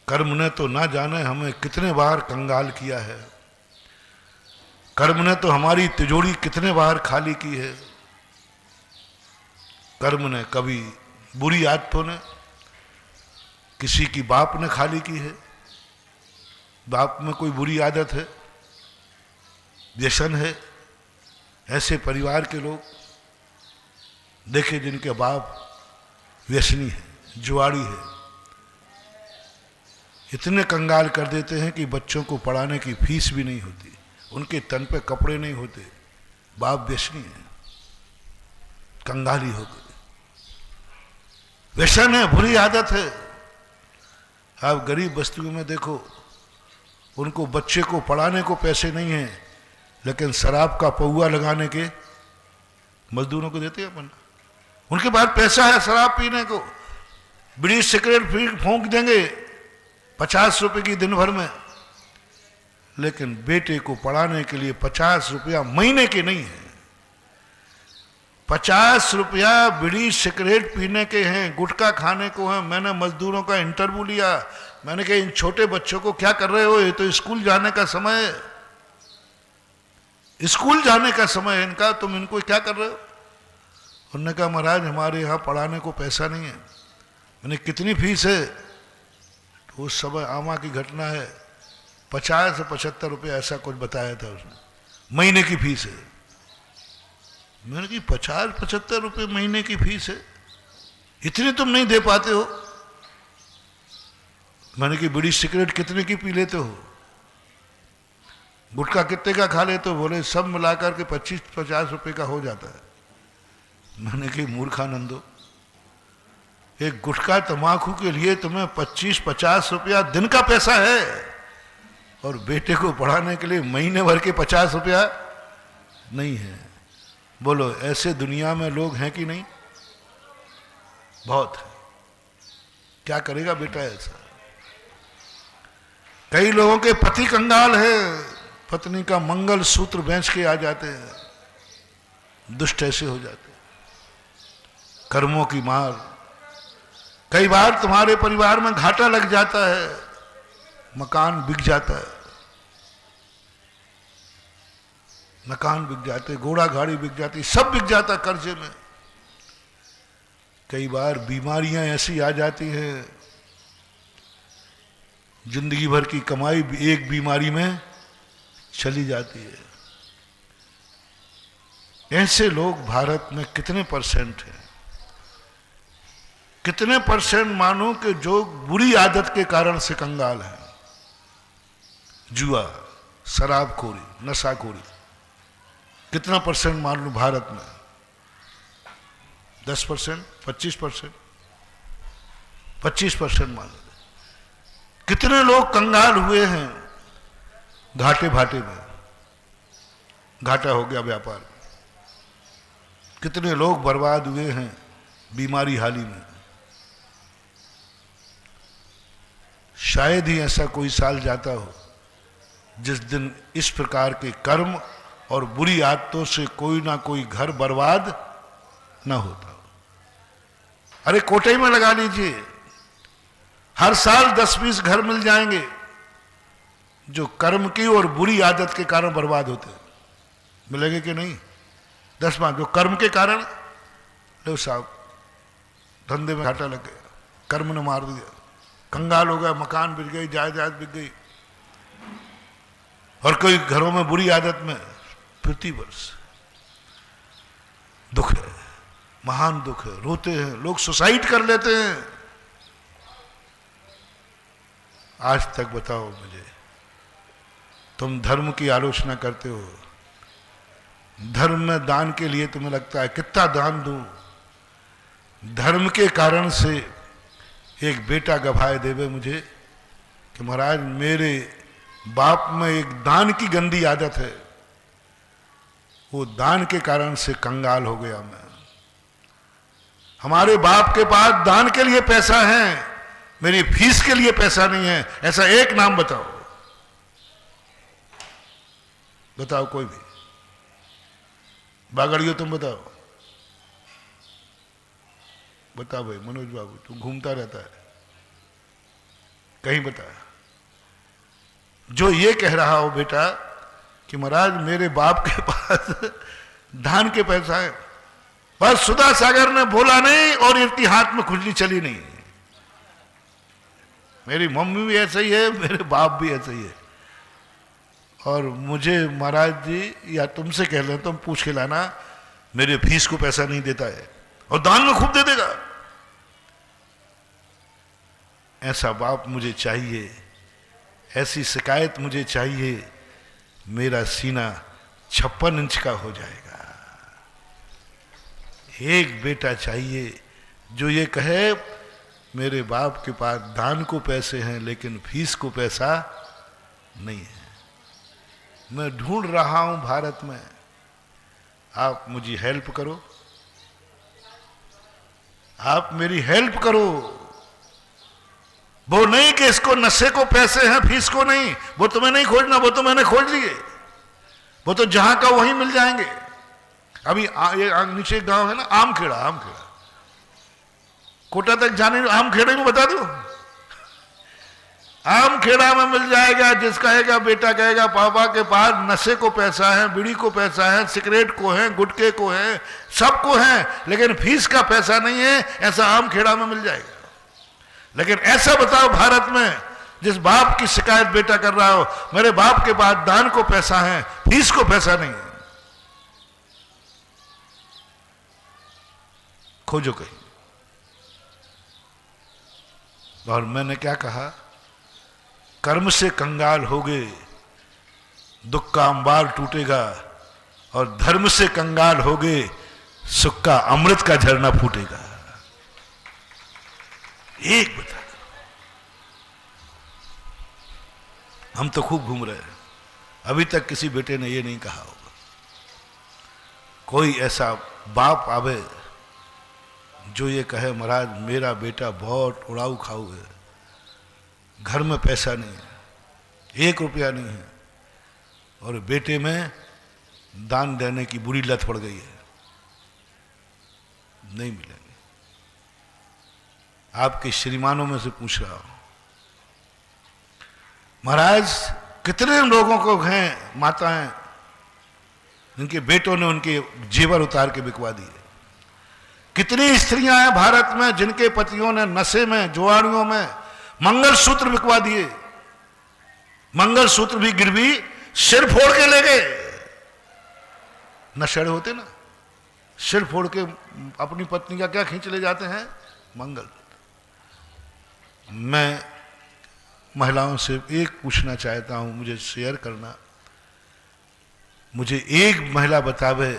कर्म ने तो ना जाने हमें कितने बार कंगाल किया है, कर्म ने तो हमारी तिजोरी कितने बार खाली की है। कर्म ने कभी बुरी आदतों ने, किसी की बाप ने खाली की है, बाप में कोई बुरी आदत है, व्यसन है, ऐसे परिवार के लोग देखे जिनके बाप व्यसनी है, जुआड़ी है, इतने कंगाल कर देते हैं कि बच्चों को पढ़ाने की फीस भी नहीं होती, उनके तन पे कपड़े नहीं होते, बाप व्यसनी है, कंगाली हो गए, व्यसन है, बुरी आदत है। आप गरीब बस्तियों में देखो, उनको बच्चे को पढ़ाने को पैसे नहीं है, लेकिन शराब का पौआ लगाने के मजदूरों को देते हैं अपन। उनके पास पैसा है शराब पीने को, बीड़ी सिगरेट फूंक देंगे 50 रुपए की दिन भर में, लेकिन बेटे को पढ़ाने के लिए 50 रुपया महीने के नहीं है। 50 रुपया बीड़ी सिगरेट पीने के हैं, गुटखा खाने को है। मैंने मजदूरों का इंटरव्यू लिया, मैंने कहा इन छोटे बच्चों को क्या कर रहे हो, ये तो स्कूल जाने का समय है, स्कूल जाने का समय है इनका, तुम इनको क्या कर रहे हो। उन्होंने कहा महाराज हमारे यहाँ पढ़ाने को पैसा नहीं है। मैंने कितनी फीस है, तो उस समय आमा की घटना है, 50 से 75 रुपये ऐसा कुछ बताया था उसने, महीने की फीस है। मैंने कहा 50-75 रुपये महीने की फीस है, इतनी तुम नहीं दे पाते हो। मैंने कहा बीड़ी सिगरेट कितने की पी लेते हो, गुटखा कितने का खा लेते हो, बोले सब मिलाकर के 25-50 रुपये का हो जाता है। मैंने कहा मूर्खानंदो, एक गुटखा तंबाकू के लिए तुम्हें 25-50 रुपया दिन का पैसा है, और बेटे को पढ़ाने के लिए महीने भर के 50 रुपया नहीं है। बोलो ऐसे दुनिया में लोग हैं कि नहीं, बहुत है। क्या करेगा बेटा ऐसा। कई लोगों के पति कंगाल है, पत्नी का मंगल सूत्र बेच के आ जाते हैं, दुष्ट ऐसे हो जाते हैं, कर्मों की मार। कई बार तुम्हारे परिवार में घाटा लग जाता है, मकान बिक जाता है, मकान बिक जाते, घोड़ा गाड़ी बिक जाती, सब बिक जाता कर्जे में। कई बार बीमारियां ऐसी आ जाती हैं, जिंदगी भर की कमाई एक बीमारी में चली जाती है। ऐसे लोग भारत में कितने परसेंट हैं, कितने परसेंट मानो कि जो बुरी आदत के कारण से कंगाल है। जुआ, शराबखोरी, नशाखोरी, कितना परसेंट मान लो भारत में, 10%, 25%, 25% मान लो। कितने लोग कंगाल हुए हैं घाटे भाटे में, घाटा हो गया व्यापार में। कितने लोग बर्बाद हुए हैं बीमारी हाली में। शायद ही ऐसा कोई साल जाता हो जिस दिन इस प्रकार के कर्म और बुरी आदतों से कोई ना कोई घर बर्बाद ना होता हो। अरे कोटे में लगा लीजिए, हर साल 10-20 घर मिल जाएंगे जो कर्म की और बुरी आदत के कारण बर्बाद होते हैं। मिलेंगे कि नहीं? 10 जो कर्म के कारण, लो साहब धंधे में घाटा लग गया, कर्म ने मार दिया, कंगाल हो गया, मकान बिक गई, जायदाद बिक गई। और कोई घरों में बुरी आदत में प्रतिवर्ष दुख है, महान दुख है, रोते हैं लोग, सुसाइड कर लेते हैं। आज तक बताओ मुझे, तुम धर्म की आलोचना करते हो, धर्म में दान के लिए तुम्हें लगता है कितना दान दूं, धर्म के कारण से एक बेटा गवाए देवे मुझे कि महाराज मेरे बाप में एक दान की गंदी आदत है, वो दान के कारण से कंगाल हो गया मैं। हमारे बाप के पास दान के लिए पैसा है, मेरी फीस के लिए पैसा नहीं है, ऐसा एक नाम बताओ। बताओ कोई भी, बागड़ियो तुम बताओ, बताओ भाई मनोज बाबू, तू घूमता रहता है कहीं, बता। जो ये कह रहा हो बेटा कि महाराज मेरे बाप के पास धान के पैसा है, बस सुधा सागर ने बोला नहीं और इतिहास में खुजली चली नहीं। मेरी मम्मी भी ऐसे ही है, मेरे बाप भी ऐसे ही है। और मुझे महाराज जी या तुमसे कह लें, तुम पूछ के लाना, मेरे फीस को पैसा नहीं देता है और दान में खूब दे देगा। ऐसा बाप मुझे चाहिए, ऐसी शिकायत मुझे चाहिए, मेरा सीना 56 इंच का हो जाएगा। एक बेटा चाहिए जो ये कहे मेरे बाप के पास दान को पैसे हैं लेकिन फीस को पैसा नहीं है। मैं ढूंढ रहा हूं भारत में, आप मुझे हेल्प करो, आप मेरी हेल्प करो। वो नहीं कि इसको नशे को पैसे हैं फीस को नहीं, वो तुम्हें नहीं खोजना, वो तो मैंने खोज लिए, वो तो जहां का वहीं मिल जाएंगे। अभी ये नीचे गांव है ना आमखेड़ा, आमखेड़ा कोटा तक जाने, आमखेड़े में बता दो, आमखेड़ा में मिल जाएगा। जिसका कहेगा बेटा कहेगा पापा के पास नशे को पैसा है, बीड़ी को पैसा है, सिगरेट को है, गुटखे को है, सबको है, लेकिन फीस का पैसा नहीं है, ऐसा आमखेड़ा में मिल जाएगा। लेकिन ऐसा बताओ भारत में जिस बाप की शिकायत बेटा कर रहा हो, मेरे बाप के पास दान को पैसा है, फीस को पैसा नहीं है, खोजो कहीं। और मैंने क्या कहा, कर्म से कंगाल हो गए, दुख का अंबार टूटेगा, और धर्म से कंगाल हो गए, सुख का अमृत का झरना फूटेगा। एक बता, हम तो खूब घूम रहे हैं, अभी तक किसी बेटे ने ये नहीं कहा होगा। कोई ऐसा बाप आवे जो ये कहे महाराज मेरा बेटा बहुत उड़ाऊ खाऊ है, घर में पैसा नहीं है, 1 रुपया नहीं है, और बेटे में दान देने की बुरी लत पड़ गई है, नहीं मिलेंगे। आपके श्रीमानों में से पूछ रहा हूं, महाराज कितने लोगों को हैं माताएं जिनके बेटों ने उनके जेवर उतार के बिकवा दिए। कितनी स्त्रियां हैं भारत में जिनके पतियों ने नशे में, जुआड़ियों में मंगलसूत्र बिकवा दिए, मंगलसूत्र भी गिरवी सिर फोड़ के ले गए। नशेड़े होते ना, सिर फोड़ के अपनी पत्नी का क्या खींच ले जाते हैं, मंगल। मैं महिलाओं से एक पूछना चाहता हूं, मुझे शेयर करना, मुझे एक महिला बतावे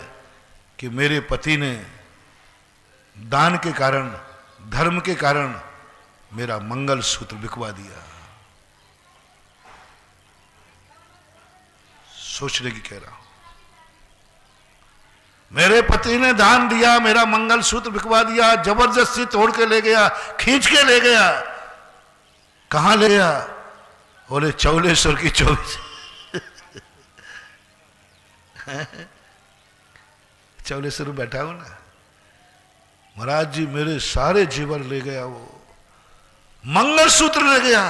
कि मेरे पति ने दान के कारण, धर्म के कारण मेरा मंगलसूत्र बिकवा दिया। सोचने की कह रहा हूं, मेरे पति ने दान दिया, मेरा मंगलसूत्र बिकवा दिया, जबरदस्ती तोड़ के ले गया, खींच के ले गया। कहां ले गया? बोले चौलेश्वर की 24 चौलेश्वर बैठा हूं ना, महाराज जी मेरे सारे जेवर ले गया, वो मंगलसूत्र ले गया।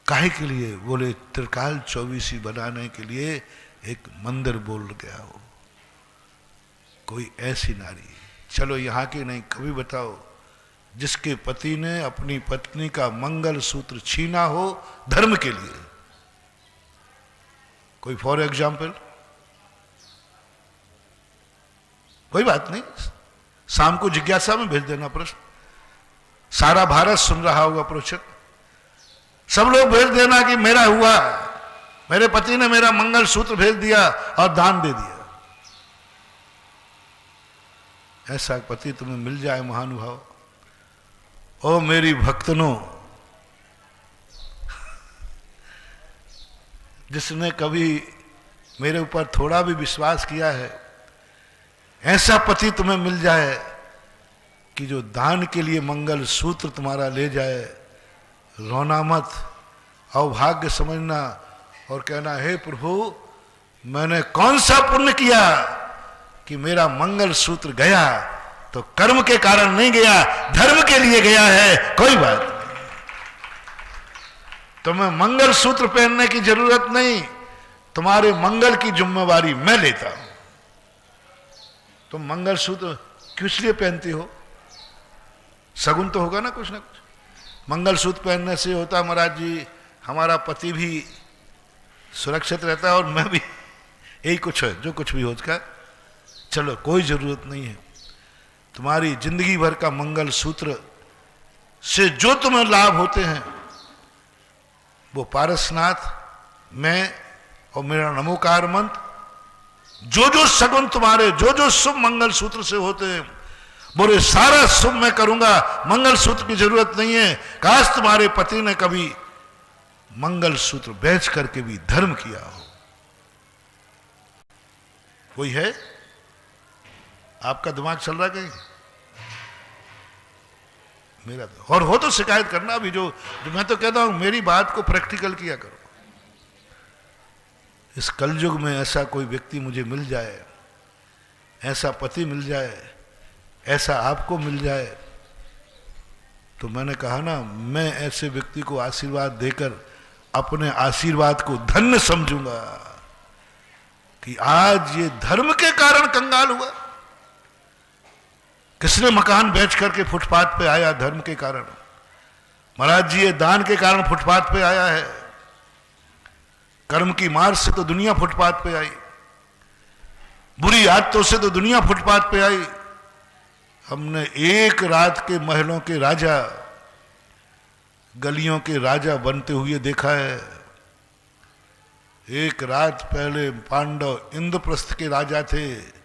काहे के लिए? बोले त्रिकाल 24 बनाने के लिए एक मंदिर बोल गया हो। कोई ऐसी नारी, चलो यहां की नहीं, कभी बताओ जिसके पति ने अपनी पत्नी का मंगलसूत्र छीना हो धर्म के लिए। कोई फॉर एग्जाम्पल? कोई बात नहीं, शाम को जिज्ञासा में भेज देना प्रश्न, सारा भारत सुन रहा होगा प्रश्न, सब लोग भेज देना कि मेरा हुआ, मेरे पति ने मेरा मंगलसूत्र भेज दिया और दान दे दिया। ऐसा पति तुम्हें मिल जाए महानुभाव, ओ मेरी भक्तनों, जिसने कभी मेरे ऊपर थोड़ा भी विश्वास किया है, ऐसा पति तुम्हें मिल जाए कि जो दान के लिए मंगल सूत्र तुम्हारा ले जाए। रोना मत, अभाग्य समझना, और कहना, हे प्रभु मैंने कौन सा पुण्य किया कि मेरा मंगल सूत्र गया? तो कर्म के कारण नहीं गया, धर्म के लिए गया है, कोई बात नहीं। तुम्हें मंगल सूत्र पहनने की जरूरत नहीं, तुम्हारे मंगल की जिम्मेवारी मैं लेता हूं। तुम मंगल सूत्र किस लिए पहनती हो? शगुन तो होगा ना कुछ ना कुछ। मंगल सूत्र पहनने से होता महाराज जी हमारा पति भी सुरक्षित रहता है और मैं भी, यही कुछ है, जो कुछ भी हो उसका। चलो कोई जरूरत नहीं है। तुम्हारी जिंदगी भर का मंगल सूत्र से जो तुम्हें लाभ होते हैं वो पारसनाथ, मैं और मेरा नमोकार मंत्र, जो जो सगुन तुम्हारे, जो जो शुभ मंगल सूत्र से होते हैं, बोले सारा शुभ मैं करूंगा, मंगल सूत्र की जरूरत नहीं है। काश तुम्हारे पति ने कभी मंगल सूत्र बेच करके भी धर्म किया हो। कोई है? आपका दिमाग चल रहा कहीं? मेरा तो, और हो तो शिकायत करना। अभी जो मैं तो कहता हूं मेरी बात को प्रैक्टिकल किया करो। इस कलयुग में ऐसा कोई व्यक्ति मुझे मिल जाए, ऐसा पति मिल जाए, ऐसा आपको मिल जाए, तो मैंने कहा ना, मैं ऐसे व्यक्ति को आशीर्वाद देकर अपने आशीर्वाद को धन्य समझूंगा कि आज ये धर्म के कारण कंगाल हुआ। किसने मकान बेच करके फुटपाथ पे आया? धर्म के कारण। महाराज जी ये दान के कारण फुटपाथ पे आया है। कर्म की मार से तो दुनिया फुटपाथ पे आई, बुरी आदतों से तो दुनिया फुटपाथ पे आई। हमने एक रात के महलों के राजा, गलियों के राजा बनते हुए देखा है। एक रात पहले पांडव इंद्रप्रस्थ के राजा थे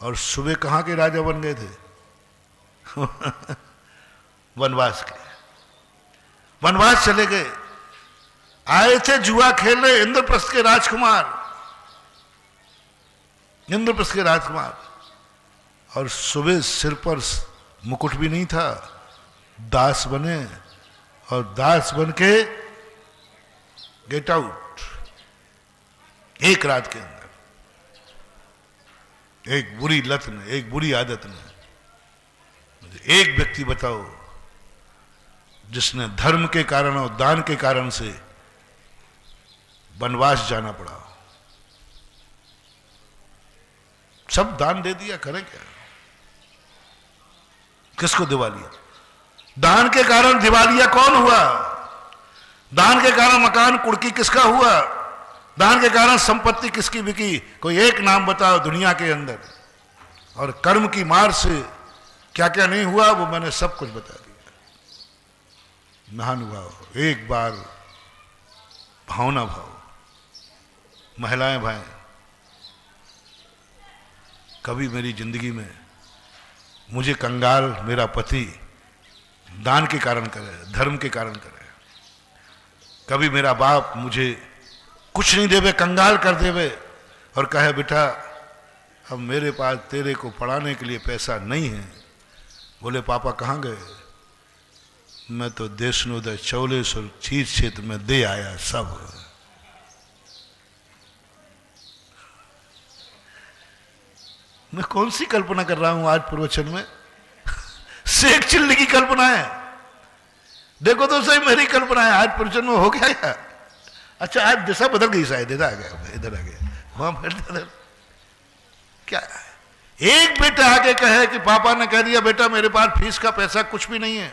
और सुबह कहां के राजा बन गए थे? वनवास के। वनवास चले गए, आए थे जुआ खेलने इंद्रप्रस्थ के राजकुमार, इंद्रप्रस्थ के राजकुमार, और सुबह सिर पर मुकुट भी नहीं था, दास बने और दास बन के गेट आउट। एक रात के अंदर एक बुरी लत ने, एक बुरी आदत ने। मुझे एक व्यक्ति बताओ जिसने धर्म के कारण और दान के कारण से वनवास जाना पड़ा। सब दान दे दिया, करें क्या? किसको दिवालिया? दान के कारण दिवालिया कौन हुआ? दान के कारण मकान कुड़की किसका हुआ? दान के कारण संपत्ति किसकी बिकी? कोई एक नाम बताओ दुनिया के अंदर। और कर्म की मार से क्या क्या नहीं हुआ वो मैंने सब कुछ बता दिया। महानुभाव, एक बार भावना भाव, महिलाएं भाई, कभी मेरी जिंदगी में मुझे कंगाल मेरा पति दान के कारण करे, धर्म के कारण करे। कभी मेरा बाप मुझे कुछ नहीं देवे, कंगाल कर देवे और कहे बेटा अब मेरे पास तेरे को पढ़ाने के लिए पैसा नहीं है। बोले पापा कहाँ गए? मैं तो देशनोदय 44 चीज क्षेत्र में दे आया सब। मैं कौन सी कल्पना कर रहा हूं आज प्रवचन में? शेख चिल्ली की कल्पना है। देखो तो सही मेरी कल्पना है। आज प्रवचन में हो गया क्या? अच्छा आज दिशा बदल गई शायद, इधर आ गया, इधर आ गया, वहां फिर क्या है? एक बेटा आके कहे कि पापा ने कह दिया बेटा मेरे पास फीस का पैसा कुछ भी नहीं है,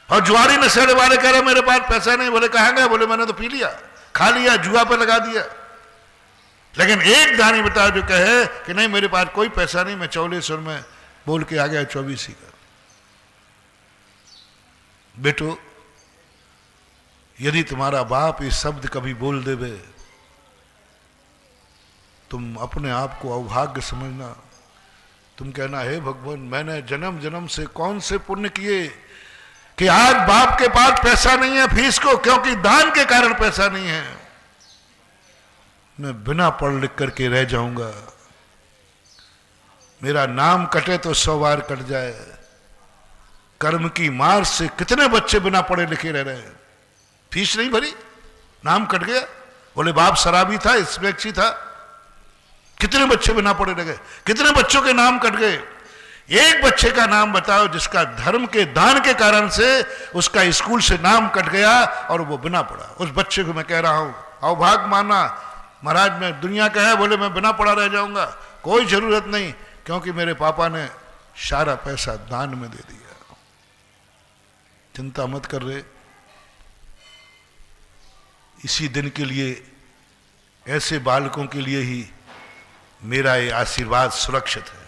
और जुआरी नशेड़े वाले कह रहे मेरे पास पैसा नहीं। बोले कहां गए? बोले मैंने तो पी लिया, खा लिया, जुआ पे लगा दिया। लेकिन एक दानी बता जो कहे कि नहीं मेरे पास कोई पैसा नहीं, मैं 44 में बोल के आ गया 24 का। बेटो यदि तुम्हारा बाप ये शब्द कभी बोल देवे, तुम अपने आप को अभाग्य समझना। तुम कहना हे भगवान मैंने जन्म जन्म से कौन से पुण्य किए कि आज बाप के पास पैसा नहीं है फीस को, क्योंकि दान के कारण पैसा नहीं है। मैं बिना पढ़ लिख करके रह जाऊंगा, मेरा नाम कटे तो 100 बार कट जाए। कर्म की मार से कितने बच्चे बिना पढ़े लिखे रह रहे हैं, फीस नहीं भरी, नाम कट गया। बोले बाप शराबी था, स्पेक्सी था। कितने बच्चे बिना पढ़े रह गए, कितने बच्चों के नाम कट गए। एक बच्चे का नाम बताओ जिसका धर्म के दान के कारण से उसका स्कूल से नाम कट गया और वो बिना पढ़ा। उस बच्चे को मैं कह रहा हूं अवभाग माना, महाराज मैं दुनिया का है, बोले मैं बिना पढ़ा रह जाऊंगा, कोई जरूरत नहीं, क्योंकि मेरे पापा ने सारा पैसा दान में दे दिया। चिंता मत कर रहे, इसी दिन के लिए, ऐसे बालकों के लिए ही मेरा ये आशीर्वाद सुरक्षित है।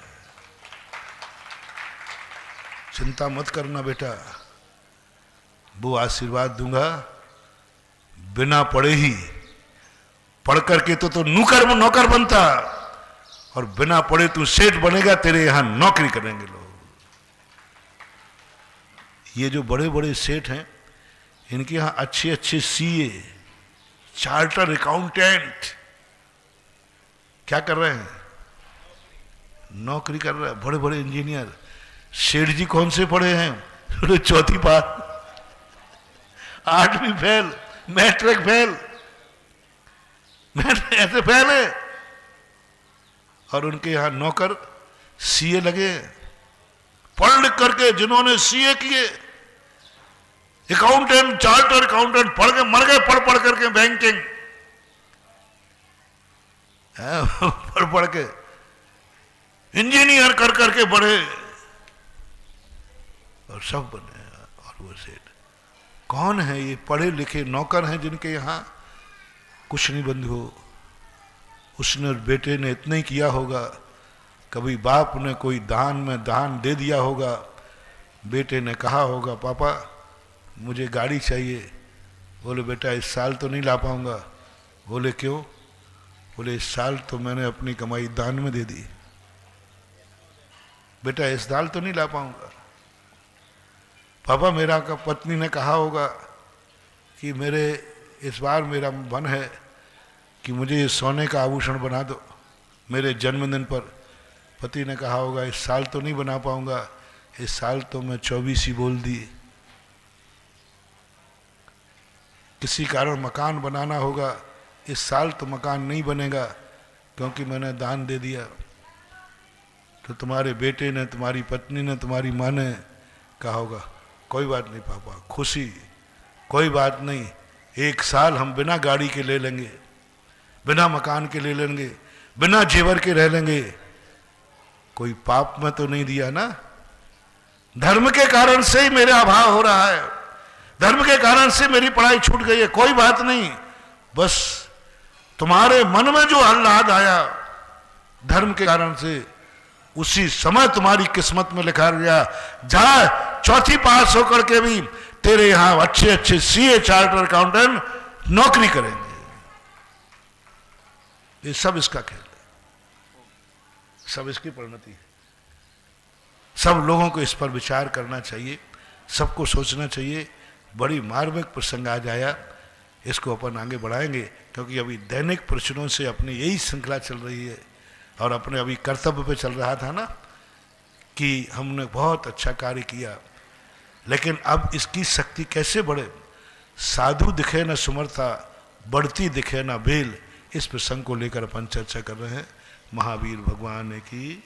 चिंता मत करना बेटा, वो आशीर्वाद दूंगा बिना पढ़े ही। पढ़ करके तो नौकर बनता, और बिना पढ़े तू सेठ बनेगा, तेरे यहां नौकरी करेंगे लोग। ये जो बड़े बड़े सेठ हैं, इनके यहां अच्छे अच्छे सीए, चार्टर अकाउंटेंट क्या कर रहे हैं? नौकरी कर रहे हैं। बड़े बड़े इंजीनियर। सेठ जी कौन से पढ़े हैं? चौथी पास, 8वीं फेल, मैट्रिक फेल, ऐसे फेल है, और उनके यहां नौकर सीए लगे। पढ़ लिख करके जिन्होंने सीए किए, अकाउंटेंट, चार्टर अकाउंटेंट पढ़ के मर गए, पढ़ करके बैंकिंग, पढ़ के इंजीनियर कर करके बढ़े और सब बने। और वो सेठ कौन है? ये पढ़े लिखे नौकर हैं जिनके यहां कुछ नहीं बंद हो। उसने बेटे ने इतना ही किया होगा, कभी बाप ने कोई दान में दान दे दिया होगा, बेटे ने कहा होगा पापा मुझे गाड़ी चाहिए। बोले बेटा इस साल तो नहीं ला पाऊंगा। बोले क्यों? बोले इस साल तो मैंने अपनी कमाई दान में दे दी, बेटा इस साल तो नहीं ला पाऊंगा। पापा मेरा का पत्नी ने कहा होगा कि मेरे इस बार मेरा मन है कि मुझे सोने का आभूषण बना दो मेरे जन्मदिन पर। पति ने कहा होगा इस साल तो नहीं बना पाऊंगा, इस साल तो मैं 24 ही बोल दी। किसी कारण मकान बनाना होगा, इस साल तो मकान नहीं बनेगा क्योंकि मैंने दान दे दिया। तो तुम्हारे बेटे ने, तुम्हारी पत्नी ने, तुम्हारी माँ ने कहा होगा कोई बात नहीं पापा, खुशी, कोई बात नहीं, एक साल हम बिना गाड़ी के ले लेंगे, बिना मकान के ले लेंगे, बिना जेवर के रह लेंगे। कोई पाप में तो नहीं दिया ना? धर्म के कारण से ही मेरा अभाव हो रहा है, धर्म के कारण से मेरी पढ़ाई छूट गई है, कोई बात नहीं। बस तुम्हारे मन में जो आह्लाद आया धर्म के कारण से, उसी समय तुम्हारी किस्मत में लिखा गया जा चौथी पास होकर के भी तेरे यहां अच्छे अच्छे सीए, चार्टर अकाउंटेंट नौकरी करेंगे। ये सब इसका खेल है, सब इसकी परिणति है। सब लोगों को इस पर विचार करना चाहिए, सबको सोचना चाहिए। बड़ी मार्मिक प्रसंग आज आया, इसको अपन आगे बढ़ाएंगे, क्योंकि अभी दैनिक प्रश्नों से अपनी यही श्रृंखला चल रही है। और अपने अभी कर्तव्य पे चल रहा था ना कि हमने बहुत अच्छा कार्य किया, लेकिन अब इसकी शक्ति कैसे बढ़े? साधु दिखे न सुमरता, बढ़ती दिखे न बेल। इस प्रसंग को लेकर अपन चर्चा कर रहे हैं। महावीर भगवान की